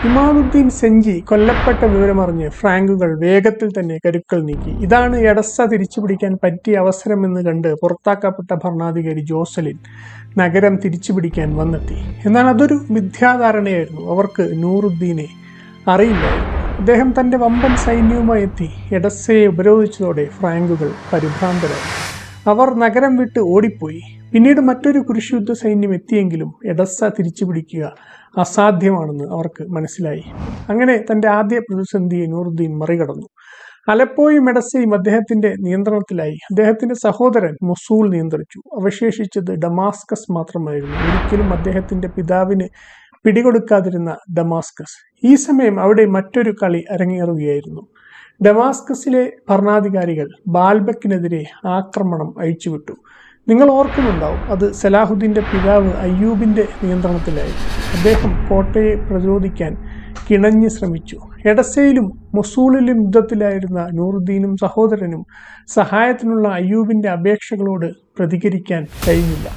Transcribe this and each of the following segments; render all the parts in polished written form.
ഇമാദുദ്ദീൻ സെഞ്ചി കൊല്ലപ്പെട്ട വിവരമറിഞ്ഞ് ഫ്രാങ്കുകൾ വേഗത്തിൽ തന്നെ കരുക്കൾ നീക്കി. ഇതാണ് എഡസ്സ തിരിച്ചുപിടിക്കാൻ പറ്റിയ അവസരമെന്ന് കണ്ട് പുറത്താക്കപ്പെട്ട ഭരണാധികാരി ജോസലിൻ നഗരം തിരിച്ചുപിടിക്കാൻ വന്നെത്തി. എന്നാൽ അതൊരു മിഥ്യാധാരണയായിരുന്നു. അവർക്ക് നൂറുദ്ദീനെ അറിയില്ലായിരുന്നു. അദ്ദേഹം തന്റെ വമ്പൻ സൈന്യവുമായി എത്തി എഡസ്സയെ ഉപരോധിച്ചതോടെ ഫ്രാങ്കുകൾ പരിഭ്രാന്തരായി. അവർ നഗരം വിട്ട് ഓടിപ്പോയി. പിന്നീട് മറ്റൊരു കുരിശുയുദ്ധ സൈന്യം എത്തിയെങ്കിലും എഡസ്സ തിരിച്ചുപിടിക്കുക അസാധ്യമാണെന്ന് അവർക്ക് മനസ്സിലായി. അങ്ങനെ തന്റെ ആദ്യ പ്രതിസന്ധിയെ നൂറുദ്ദീൻ മറികടന്നു. അലപ്പോയും എഡസ്സയും അദ്ദേഹത്തിന്റെ നിയന്ത്രണത്തിലായി. അദ്ദേഹത്തിന്റെ സഹോദരൻ മൊസൂൾ നിയന്ത്രിച്ചു. അവശേഷിച്ചത് ഡമാസ്കസ് മാത്രമായിരുന്നു. ഒരിക്കലും അദ്ദേഹത്തിന്റെ പിതാവിന് പിടികൊടുക്കാതിരുന്ന ഡമാസ്കസ്. ഈ സമയം അവിടെ മറ്റൊരു കളി അരങ്ങേറുകയായിരുന്നു. ഡമാസ്കസിലെ ഭരണാധികാരികൾ ബാൽബക്കിനെതിരെ ആക്രമണം അഴിച്ചുവിട്ടു. നിങ്ങൾ ഓർക്കുന്നുണ്ടാവും, അത് സലാഹുദ്ദീന്റെ പിതാവ് അയ്യൂബിന്റെ നിയന്ത്രണത്തിലായിരുന്നു. അദ്ദേഹം കോട്ടയെ പ്രതിരോധിക്കാൻ കിണഞ്ഞ് ശ്രമിച്ചു. എഡസ്സയിലും മൊസൂളിലും യുദ്ധത്തിലായിരുന്ന നൂറുദ്ദീനും സഹോദരനും സഹായത്തിനുള്ള അയ്യൂബിന്റെ അപേക്ഷകളോട് പ്രതികരിക്കാൻ കഴിഞ്ഞില്ല.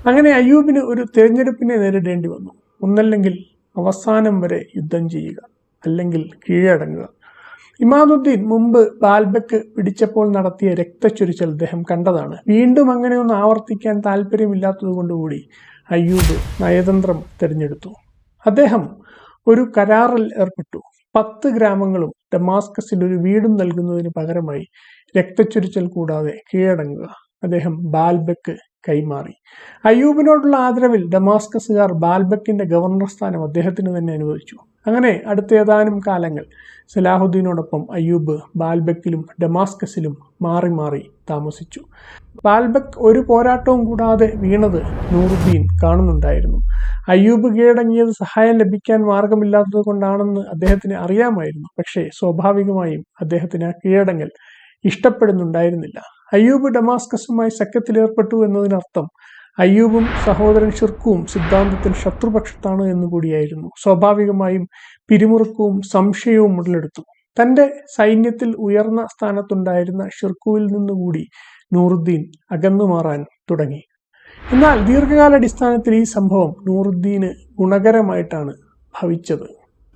അങ്ങനെ അയ്യൂബിന് ഒരു തിരഞ്ഞെടുപ്പിനെ നേരിടേണ്ടി വന്നു. ഒന്നല്ലെങ്കിൽ അവസാനം വരെ യുദ്ധം ചെയ്യുക, അല്ലെങ്കിൽ കീഴടങ്ങുക. ഇമാദുദ്ദീൻ മുമ്പ് ബാൽബക്ക് പിടിച്ചപ്പോൾ നടത്തിയ രക്തച്ചൊരിച്ചൽ അദ്ദേഹം കണ്ടതാണ്. വീണ്ടും അങ്ങനെയൊന്നും ആവർത്തിക്കാൻ താല്പര്യമില്ലാത്തതുകൊണ്ടുകൂടി അയ്യൂബ് നയതന്ത്രം തിരഞ്ഞെടുത്തു. അദ്ദേഹം ഒരു കരാറിൽ ഏർപ്പെട്ടു. 10 ഗ്രാമങ്ങളും ഡമാസ്കസിൽ ഒരു വീടും നൽകുന്നതിന് പകരമായി രക്തച്ചൊരിച്ചൽ കൂടാതെ കീഴടങ്ങുക. അദ്ദേഹം ബാൽബക്ക് കൈമാറി. അയ്യൂബിനോടുള്ള ആദരവിൽ ഡമാസ്കസുകാർ ബാൽബക്കിന്റെ ഗവർണർ സ്ഥാനം അദ്ദേഹത്തിന് തന്നെ അനുവദിച്ചു. അങ്ങനെ അടുത്ത ഏതാനും കാലങ്ങൾ സലാഹുദ്ദീനോടൊപ്പം അയ്യൂബ് ബാൽബക്കിലും ഡമാസ്കസിലും മാറി മാറി താമസിച്ചു. ബാൽബക്ക് ഒരു പോരാട്ടവും കൂടാതെ വീണത് നൂറുദ്ദീൻ കാണുന്നുണ്ടായിരുന്നു. അയ്യൂബ് കീഴടങ്ങിയത് സഹായം ലഭിക്കാൻ മാർഗമില്ലാത്തത് കൊണ്ടാണെന്ന് അദ്ദേഹത്തിന് അറിയാമായിരുന്നു. പക്ഷേ സ്വാഭാവികമായും അദ്ദേഹത്തിന് ആ കീഴടങ്ങൽ ഇഷ്ടപ്പെടുന്നുണ്ടായിരുന്നില്ല. അയ്യൂബ് ഡമാസ്കസുമായി സഖ്യത്തിലേർപ്പെട്ടു എന്നതിനർത്ഥം അയ്യൂബും സഹോദരൻ ഷിർക്കുവും സിദ്ധാന്തത്തിൽ ശത്രുപക്ഷത്താണ് എന്നുകൂടിയായിരുന്നു. സ്വാഭാവികമായും പിരിമുറുക്കവും സംശയവും ഉടലെടുത്തു. തന്റെ സൈന്യത്തിൽ ഉയർന്ന സ്ഥാനത്തുണ്ടായിരുന്ന ഷിർക്കുവിൽ നിന്നുകൂടി നൂറുദ്ദീൻ അകന്നു മാറാൻ തുടങ്ങി. എന്നാൽ ദീർഘകാലാടിസ്ഥാനത്തിൽ ഈ സംഭവം നൂറുദ്ദീന് ഗുണകരമായിട്ടാണ് ഭവിച്ചത്.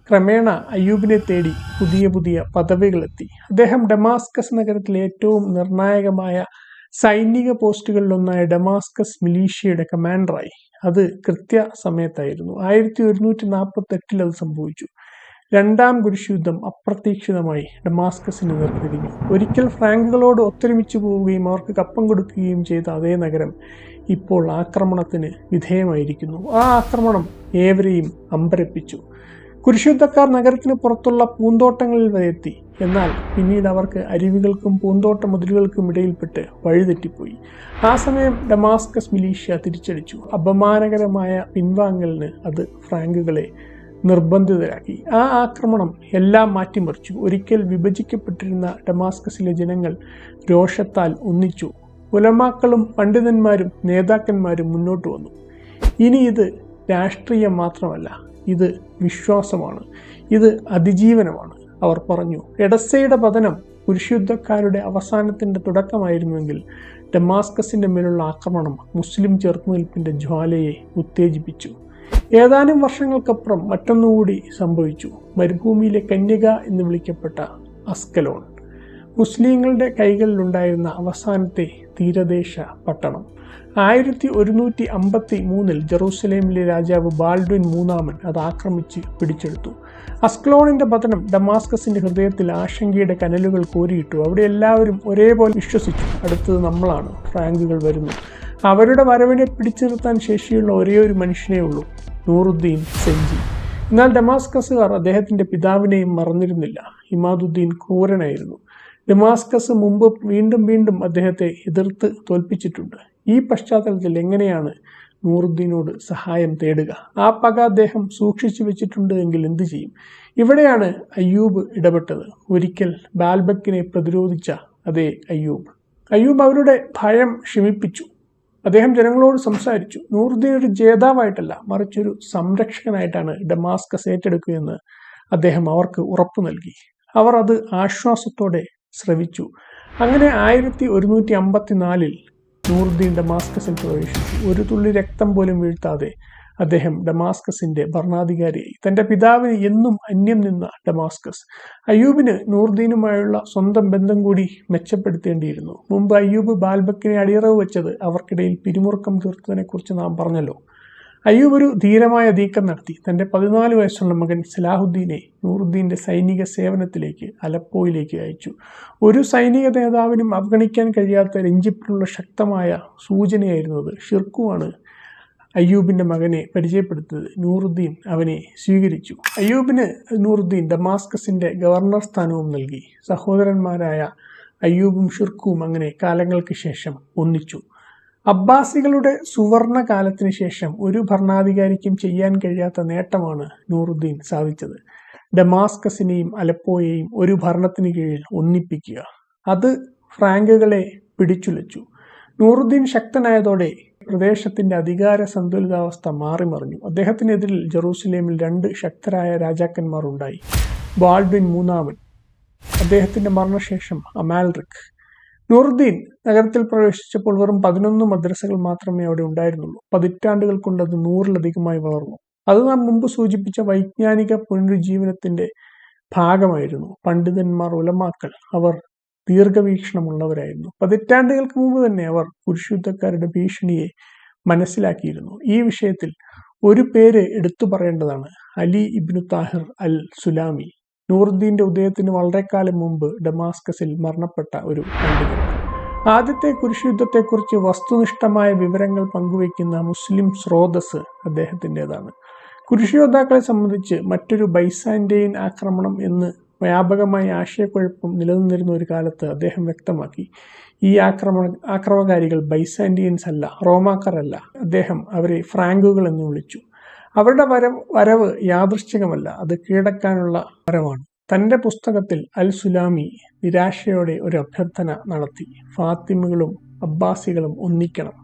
ക്രമേണ അയ്യൂബിനെ തേടി പുതിയ പുതിയ പദവികളെത്തി. അദ്ദേഹം ഡമാസ്കസ് നഗരത്തിലെ ഏറ്റവും നിർണായകമായ സൈനിക പോസ്റ്റുകളിലൊന്നായ ഡമാസ്കസ് മിലീഷ്യയുടെ കമാൻഡറായി. അത് കൃത്യസമയത്തായിരുന്നു. 1148 അത് സംഭവിച്ചു. രണ്ടാം കുരിശുയുദ്ധം അപ്രതീക്ഷിതമായി ഡമാസ്കസിന് നേർതിരിഞ്ഞു. ഒരിക്കൽ ഫ്രാങ്കുകളോട് ഒത്തൊരുമിച്ച് പോവുകയും അവർക്ക് കപ്പം കൊടുക്കുകയും ചെയ്ത അതേ നഗരം ഇപ്പോൾ ആക്രമണത്തിന് വിധേയമായിരിക്കുന്നു. ആ ആക്രമണം ഏവരെയും അമ്പരപ്പിച്ചു. കുരിശുദ്ധക്കാർ നഗരത്തിന് പുറത്തുള്ള പൂന്തോട്ടങ്ങളിൽ വരെ എത്തി. എന്നാൽ പിന്നീട് അവർക്ക് അരുവികൾക്കും പൂന്തോട്ട മുതലുകൾക്കും ഇടയിൽപ്പെട്ട് വഴിതെറ്റിപ്പോയി. ആ സമയം ഡമാസ്കസ് മിലീഷ്യ തിരിച്ചടിച്ചു. അപമാനകരമായ പിൻവാങ്ങലിന് അത് ഫ്രാങ്കുകളെ നിർബന്ധിതരാക്കി. ആ ആക്രമണം എല്ലാം മാറ്റിമറിച്ചു. ഒരിക്കൽ വിഭജിക്കപ്പെട്ടിരുന്ന ഡമാസ്കസിലെ ജനങ്ങൾ രോഷത്താൽ ഒന്നിച്ചു. ഉലമാക്കളും പണ്ഡിതന്മാരും നേതാക്കന്മാരും മുന്നോട്ട് വന്നു. ഇനി ഇത് രാഷ്ട്രീയം മാത്രമല്ല, ഇത് വിശ്വാസമാണ്, ഇത് അതിജീവനമാണ്, അവർ പറഞ്ഞു. എഡസ്സയുടെ പതനം കുരിശുയുദ്ധക്കാരുടെ അവസാനത്തിന്റെ തുടക്കമായിരുന്നുവെങ്കിൽ ഡമാസ്കസിന്റെ മേലുള്ള ആക്രമണം മുസ്ലിം ചെറുത്തുനിൽപ്പിന്റെ ജ്വാലയെ ഉത്തേജിപ്പിച്ചു. ഏതാനും വർഷങ്ങൾക്കപ്പുറം മറ്റൊന്നുകൂടി സംഭവിച്ചു. മരുഭൂമിയിലെ കന്യക എന്ന് വിളിക്കപ്പെട്ട അസ്കലോൺ, മുസ്ലിങ്ങളുടെ കൈകളിലുണ്ടായിരുന്ന അവസാനത്തെ തീരദേശ പട്ടണം. 1153 ജെറൂസലേമിലെ രാജാവ് ബാൽഡ്വിൻ മൂന്നാമൻ അത് ആക്രമിച്ച് പിടിച്ചെടുത്തു. അസ്കലോണിന്റെ പതനം ഡമാസ്കസിന്റെ ഹൃദയത്തിൽ ആശങ്കയുടെ കനലുകൾ കോരിയിട്ടു. അവിടെ എല്ലാവരും ഒരേപോലെ വിശ്വസിച്ചു, അടുത്തത് നമ്മളാണ്, ഫ്രാങ്കുകൾ വരുന്നു. അവരുടെ വരവിനെ പിടിച്ചു നിർത്താൻ ശേഷിയുള്ള ഒരേ ഒരു മനുഷ്യനേ ഉള്ളൂ, നൂറുദ്ദീൻ സെഞ്ചി. എന്നാൽ ഡമാസ്കസുകാർ അദ്ദേഹത്തിന്റെ പിതാവിനെയും മറന്നിരുന്നില്ല. ഇമാദുദ്ദീൻ ക്രൂരനായിരുന്നു. ഡമാസ്കസ് മുമ്പ് വീണ്ടും അദ്ദേഹത്തെ എതിർത്ത് തോൽപ്പിച്ചിട്ടുണ്ട്. ഈ പശ്ചാത്തലത്തിൽ എങ്ങനെയാണ് നൂറുദ്ദീനോട് സഹായം തേടുക? ആ പക അദ്ദേഹം സൂക്ഷിച്ചു വെച്ചിട്ടുണ്ട് എങ്കിൽ എന്തു ചെയ്യും? ഇവിടെയാണ് അയ്യൂബ് ഇടപെട്ടത്. ഒരിക്കൽ ബാൽബക്കിനെ പ്രതിരോധിച്ച അതേ അയ്യൂബ് അവരുടെ ഭയം ശമിപ്പിച്ചു. അദ്ദേഹം ജനങ്ങളോട് സംസാരിച്ചു. നൂറുദ്ദീൻ ഒരു ജേതാവായിട്ടല്ല, മറിച്ചൊരു സംരക്ഷകനായിട്ടാണ് ഡമാസ്കസ് ഏറ്റെടുക്കുകയെന്ന് അദ്ദേഹം അവർക്ക് ഉറപ്പു നൽകി. അവർ അത് ആശ്വാസത്തോടെ ശ്രവിച്ചു. അങ്ങനെ 1154 നൂറുദ്ദീൻ ഡമാസ്കസിൽ പ്രവേശിച്ചു. ഒരു തുള്ളി രക്തം പോലും വീഴ്ത്താതെ അദ്ദേഹം ഡമാസ്കസിന്റെ ഭരണാധികാരിയായി. തന്റെ പിതാവിന് എന്നും അന്യം നിന്ന ഡമാസ്കസ് അയ്യൂബിന് നൂറുദ്ദീനുമായുള്ള സ്വന്തം ബന്ധം കൂടി മെച്ചപ്പെടുത്തേണ്ടിയിരുന്നു. മുമ്പ് അയ്യൂബ് ബാൽബക്കിനെ അടിയറവ് വെച്ചത് അവർക്കിടയിൽ പിരിമുറുക്കം തീർത്തതിനെക്കുറിച്ച് നാം പറഞ്ഞല്ലോ. അയ്യൂബ് ഒരു ധീരമായ നീക്കം നടത്തി. തന്റെ 14 വയസ്സുള്ള മകൻ സലാഹുദ്ദീനെ നൂറുദ്ദീന്റെ സൈനിക സേവനത്തിലേക്ക് അലപ്പോയിലേക്ക് അയച്ചു. ഒരു സൈനിക നേതാവിനും അവഗണിക്കാൻ കഴിയാത്ത രഞ്ജിപ്പിനുള്ള ശക്തമായ സൂചനയായിരുന്നു അത്. ഷിർക്കുവാണ് അയ്യൂബിന്റെ മകനെ പരിചയപ്പെടുത്തിയത്. നൂറുദ്ദീൻ അവനെ സ്വീകരിച്ചു. അയ്യൂബിന് നൂറുദ്ദീൻ ഡമാസ്കസിന്റെ ഗവർണർ സ്ഥാനവും നൽകി. സഹോദരന്മാരായ അയ്യൂബും ഷിർക്കുവും അങ്ങനെ കാലങ്ങൾക്ക് ശേഷം ഒന്നിച്ചു. അബ്ബാസികളുടെ സുവർണ കാലത്തിന് ശേഷം ഒരു ഭരണാധികാരിക്കും ചെയ്യാൻ കഴിയാത്ത നേട്ടമാണ് നൂറുദ്ദീൻ സാധിച്ചത്. ഡമാസ്കസിനെയും അലപ്പോയെയും ഒരു ഭരണത്തിന് കീഴിൽ ഒന്നിപ്പിക്കുക. അത് ഫ്രാങ്കുകളെ പിടിച്ചുലച്ചു. നൂറുദ്ദീൻ ശക്തനായതോടെ പ്രദേശത്തിന്റെ അധികാര സന്തുലിതാവസ്ഥ മാറിമറിഞ്ഞു. അദ്ദേഹത്തിനെതിരിൽ ജെറൂസലേമിൽ 2 ശക്തരായ രാജാക്കന്മാർ ഉണ്ടായി. ബാൾഡ്വിൻ മൂന്നാമൻ, അദ്ദേഹത്തിന്റെ മരണശേഷം അമാൽറിക്. നൂറുദ്ദീൻ നഗരത്തിൽ പ്രവേശിച്ചപ്പോൾ വെറും 11 മദ്രസകൾ മാത്രമേ അവിടെ ഉണ്ടായിരുന്നുള്ളൂ. പതിറ്റാണ്ടുകൾ കൊണ്ട് അത് 100-ലധികമായി വളർന്നു. അത് നാം മുമ്പ് സൂചിപ്പിച്ച വൈജ്ഞാനിക പുനരുജ്ജീവനത്തിന്റെ ഭാഗമായിരുന്നു. പണ്ഡിതന്മാർ, ഉലമാക്കൾ, അവർ ദീർഘവീക്ഷണമുള്ളവരായിരുന്നു. പതിറ്റാണ്ടുകൾക്ക് മുമ്പ് തന്നെ അവർ കുരിശുദ്ധക്കാരുടെ ഭീഷണിയെ മനസ്സിലാക്കിയിരുന്നു. ഈ വിഷയത്തിൽ ഒരു പേര് എടുത്തു പറയേണ്ടതാണ്: അലി ഇബ്നു താഹിർ അൽ സുലാമി. നൂറുദ്ദീന്റെ ഉദയത്തിന് വളരെക്കാലം മുമ്പ് ഡമാസ്കസിൽ മരണപ്പെട്ട ഒരു പണ്ഡിതൻ. ആദ്യത്തെ കുരിശുയുദ്ധത്തെക്കുറിച്ച് വസ്തുനിഷ്ഠമായ വിവരങ്ങൾ പങ്കുവയ്ക്കുന്ന മുസ്ലിം സ്രോതസ് അദ്ദേഹത്തിൻ്റെതാണ്. കുരിശുയോദ്ധാക്കളെ സംബന്ധിച്ച് മറ്റൊരു ബൈസാന്റൈൻ ആക്രമണം എന്ന് വ്യാപകമായ ആശയക്കുഴപ്പം നിലനിന്നിരുന്ന ഒരു കാലത്ത് അദ്ദേഹം വ്യക്തമാക്കി, ഈ ആക്രമണകാരികൾ ബൈസാന്റിയൻസ് അല്ല, റോമാക്കാരല്ല. അദ്ദേഹം അവരെ ഫ്രാങ്കുകൾ എന്ന് വിളിച്ചു. അവരുടെ വരവ് യാദൃശ്ചികമല്ല, അത് കീഴടക്കാനുള്ള വരവാണ്. തന്റെ പുസ്തകത്തിൽ അൽ സുലാമി നിരാശയോടെ ഒരു അഭ്യർത്ഥന നടത്തി: ഫാത്തിമകളും അബ്ബാസികളും ഒന്നിക്കണം.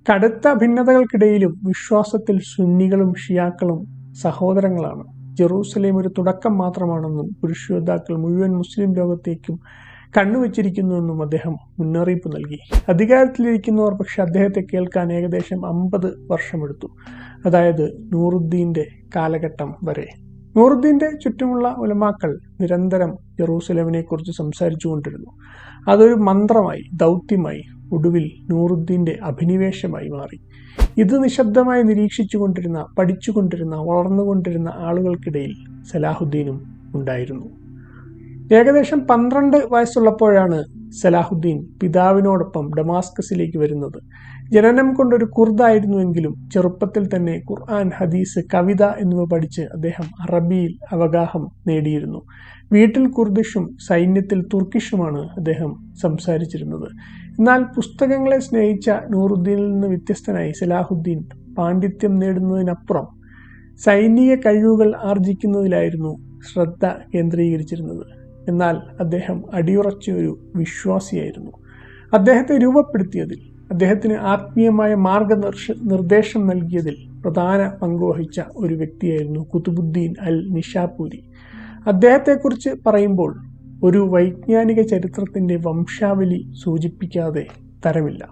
കടുത്ത ഭിന്നതകൾക്കിടയിലും വിശ്വാസത്തിൽ സുന്നികളും ഷിയാക്കളും സഹോദരങ്ങളാണ്. ജെറൂസലേം ഒരു തുടക്കം മാത്രമാണെന്നും കുരിശുയോദ്ധാക്കൾ മുഴുവൻ മുസ്ലിം ലോകത്തേക്കും കണ്ണുവച്ചിരിക്കുന്നുവെന്നും അദ്ദേഹം മുന്നറിയിപ്പ് നൽകി. അധികാരത്തിലിരിക്കുന്നവർ പക്ഷെ അദ്ദേഹത്തെ കേൾക്കാൻ ഏകദേശം 50 വർഷമെടുത്തു, അതായത് നൂറുദ്ദീന്റെ കാലഘട്ടം വരെ. നൂറുദ്ദീന്റെ ചുറ്റുമുള്ള ഉലമാക്കൾ നിരന്തരം ജെറൂസലേമിനെ കുറിച്ച് സംസാരിച്ചു കൊണ്ടിരുന്നു. അതൊരു മന്ത്രമായി, ദൗത്യമായി, ഒടുവിൽ നൂറുദ്ദീന്റെ അഭിനിവേശമായി മാറി. ഇത് നിശബ്ദമായി നിരീക്ഷിച്ചുകൊണ്ടിരുന്ന, പഠിച്ചുകൊണ്ടിരുന്ന, വളർന്നുകൊണ്ടിരുന്ന ആളുകൾക്കിടയിൽ സലാഹുദ്ദീനും ഉണ്ടായിരുന്നു. ഏകദേശം 12 വയസ്സുള്ളപ്പോഴാണ് സലാഹുദ്ദീൻ പിതാവിനോടൊപ്പം ഡമാസ്കസിലേക്ക് വരുന്നത്. ജനനം കൊണ്ടൊരു കുർദായിരുന്നുവെങ്കിലും ചെറുപ്പത്തിൽ തന്നെ ഖുർആൻ, ഹദീസ്, കവിത എന്നിവ പഠിച്ച് അദ്ദേഹം അറബിയിൽ അവഗാഹം നേടിയിരുന്നു. വീട്ടിൽ കുർദിഷും സൈന്യത്തിൽ തുർക്കിഷുമാണ് അദ്ദേഹം സംസാരിച്ചിരുന്നത്. എന്നാൽ പുസ്തകങ്ങളെ സ്നേഹിച്ച നൂറുദ്ദീനിൽ നിന്ന് വ്യത്യസ്തനായി സലാഹുദ്ദീൻ പാണ്ഡിത്യം നേടുന്നതിനപ്പുറം സൈനിക കഴിവുകൾ ആർജിക്കുന്നതിലായിരുന്നു ശ്രദ്ധ കേന്ദ്രീകരിച്ചിരുന്നത്. എന്നാൽ അദ്ദേഹം അടിയുറച്ച ഒരു വിശ്വാസിയായിരുന്നു. അദ്ദേഹത്തെ രൂപപ്പെടുത്തിയതിൽ, അദ്ദേഹത്തിന് ആത്മീയമായ മാർഗനിർദ്ദേശം നൽകിയതിൽ പ്രധാന പങ്കുവഹിച്ച ഒരു വ്യക്തിയായിരുന്നു കുതുബുദ്ദീൻ അൽ നിഷാപൂരി. അദ്ദേഹത്തെക്കുറിച്ച് പറയുമ്പോൾ ഒരു വൈജ്ഞാനിക ചരിത്രത്തിന്റെ വംശാവലി സൂചിപ്പിക്കാതെ തരമില്ല.